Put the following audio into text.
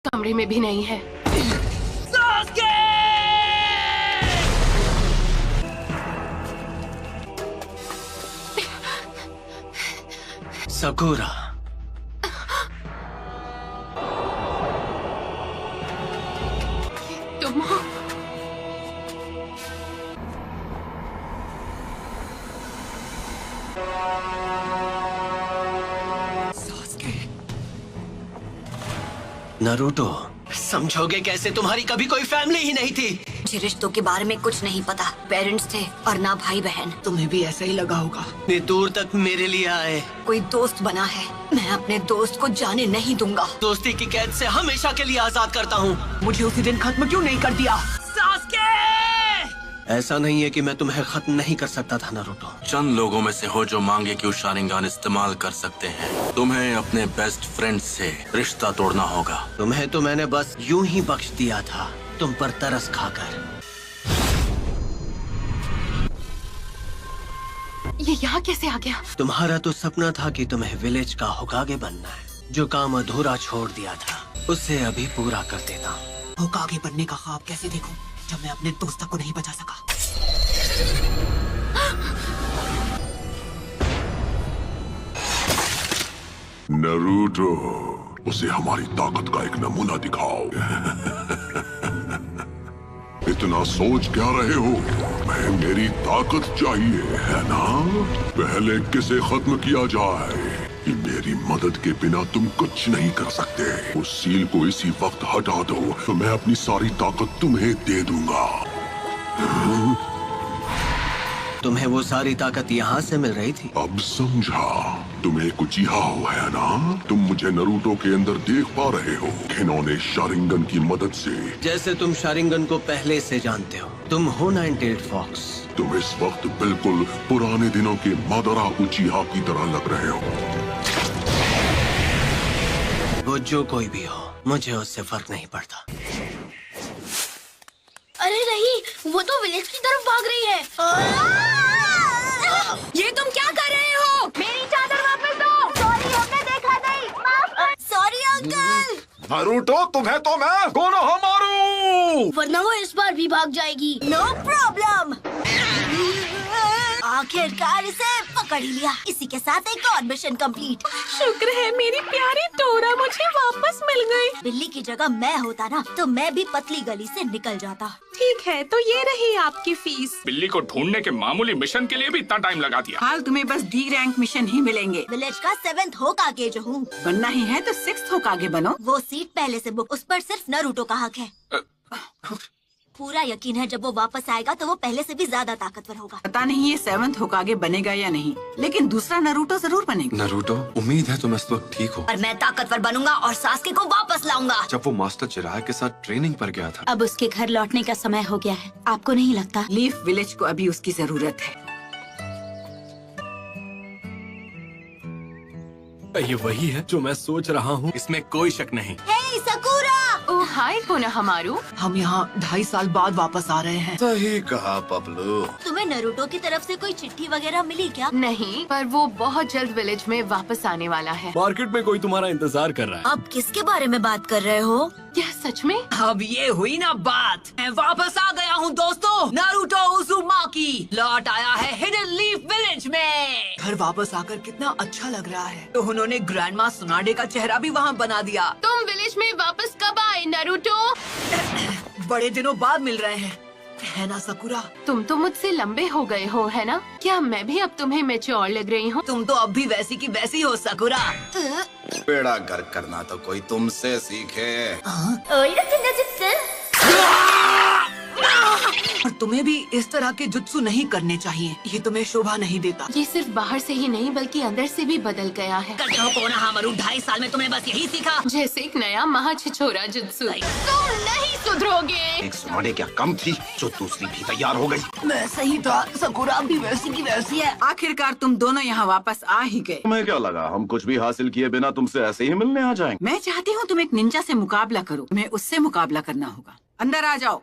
कमरे में भी नहीं है। सकुरा, तुम हो? नारुतो, समझोगे कैसे? तुम्हारी कभी कोई फैमिली ही नहीं थी। मुझे रिश्तों के बारे में कुछ नहीं पता। पेरेंट्स थे और ना भाई बहन। तुम्हें भी ऐसा ही लगा होगा। इतनी दूर तक मेरे लिए आए। कोई दोस्त बना है, मैं अपने दोस्त को जाने नहीं दूंगा। दोस्ती की कैद से हमेशा के लिए आजाद करता हूँ। मुझे उसी दिन खत्म क्यों नहीं कर दिया? ऐसा नहीं है कि मैं तुम्हें खत्म नहीं कर सकता था नारुतो। चंद लोगों में से हो जो मांगे कि वो शारिंगान इस्तेमाल कर सकते हैं। तुम्हें अपने बेस्ट फ्रेंड से रिश्ता तोड़ना होगा। तुम्हें तो मैंने बस यूं ही बख्श दिया था, तुम पर तरस खाकर। ये यहाँ कैसे आ गया? तुम्हारा तो सपना था कि तुम्हें विलेज का होकागे बनना है। जो काम अधूरा छोड़ दिया था उसे अभी पूरा कर देता हूँ। होकागे बनने का ख्वाब कैसे देखूं जब मैं अपने दोस्त को नहीं बचा सका? नारुतो, उसे हमारी ताकत का एक नमूना दिखाओ। इतना सोच क्या रहे हो? मैं मेरी ताकत चाहिए है ना? पहले किसे खत्म किया जाए कि मेरी मदद के बिना तुम कुछ नहीं कर सकते। उस सील को इसी वक्त हटा दो तो मैं अपनी सारी ताकत तुम्हें दे दूंगा। तुम्हें वो सारी ताकत यहाँ से मिल रही थी? अब समझा। तुम्हें कुछ हो है ना? तुम मुझे नारुतो के अंदर देख पा रहे हो। इन्होंने शारिंगन की मदद से। जैसे तुम शारिंगन को पहले से जानते हो। तुम हो 98 फॉक्स। तुम इस वक्त बिल्कुल पुराने दिनों के मादरा उचिहा की तरह लग रहे हो। वो जो कोई भी हो, मुझे उससे फर्क नहीं पड़ता। अरे नहीं, वो तो विलेज की तरफ भाग रही है। ये तुम क्या कर रहे हो? मेरी चादर वापस दो। सॉरी, हमने देखा नहीं। Sorry uncle. नारुतो, तुम्हें तो मैं कोनोहा मारू। वरना वो इस बार भी भाग जाएगी। No problem. आखिरकार इसे पकड़ ही लिया। इसी के साथ एक और मिशन कंप्लीट। शुक्र है मेरी प्यारी टोरा मुझे वापस मिल गई। बिल्ली की जगह मैं होता ना तो मैं भी पतली गली से निकल जाता। ठीक है, तो ये रही आपकी फीस। बिल्ली को ढूंढने के मामूली मिशन के लिए भी इतना टाइम लगा दिया। हाल तुम्हें बस डी रैंक मिशन ही मिलेंगे। विलेज का 7th होकागे जो हूँ। बनना ही है तो 6th होकागे बनो। वो सीट पहले से बुक, उस पर सिर्फ नारुतो का हक है। पूरा यकीन है जब वो वापस आएगा तो वो पहले से भी ज्यादा ताकतवर होगा। पता नहीं ये 7th होकागे बनेगा या नहीं, लेकिन दूसरा नारुतो जरूर बनेगा। नारुतो, उम्मीद है तुम इस वक्त ठीक हो। और मैं ताकतवर बनूंगा और सास्के को वापस लाऊंगा। जब वो मास्टर चिराग के साथ ट्रेनिंग पर गया था। अब उसके घर लौटने का समय हो गया है। आपको नहीं लगता? लीफ विलेज को अभी उसकी जरूरत है। ये वही है जो मैं सोच रहा हूँ, इसमें कोई शक नहीं। हे सकुरा! ओह हाय कोनोहामारू। हम यहाँ 2.5 साल बाद वापस आ रहे हैं। सही कहा पपलू। तुम्हें नारुतो की तरफ से कोई चिट्ठी वगैरह मिली क्या? नहीं, पर वो बहुत जल्द विलेज में वापस आने वाला है। मार्केट में कोई तुम्हारा इंतजार कर रहा है। आप किसके बारे में बात कर रहे हो? क्या सच में? अब ये हुई ना बात। मैं वापस आ गया हूँ दोस्तों। नारुतो उज़ुमाकी लौट आया है हिडन लीफ विलेज में। घर वापस आकर कितना अच्छा लग रहा है। तो उन्होंने ग्रैंडमा सुनाडे का चेहरा भी वहाँ बना दिया। तुम विलेज में वापस कब आए नारुतो? बड़े दिनों बाद मिल रहे हैं, है ना सकुरा? तुम तो मुझसे लंबे हो गए हो, है ना? क्या मैं भी अब तुम्हें मैच्योर लग रही हूँ? तुम तो अब भी वैसी की वैसी हो सकुरा। बेड़ा गर्क करना तो कोई तुमसे सीखे। और तुम्हें भी इस तरह के जुत्सु नहीं करने चाहिए। ये तुम्हें शोभा नहीं देता। ये सिर्फ बाहर से ही नहीं बल्कि अंदर से भी बदल गया है। कोनोहामारू 2.5 साल में तुम्हें बस यही सीखा। जैसे एक नया महाछिछोरा जुत्सु। तुम नहीं सुधरोगे। एक सुनाडे क्या कम थी जो दूसरी भी तैयार हो गई। मैं सही था, सकुरा भी वैसी की वैसी है। आखिरकार तुम दोनों यहाँ वापस आ ही गए। तुम्हें क्या लगा हम कुछ भी हासिल किए बिना तुमसे ऐसे ही मिलने आ जाएंगे? मैं चाहती हूँ तुम एक निंजा से मुकाबला करो। तुम्हें उससे मुकाबला करना होगा। अंदर आ जाओ।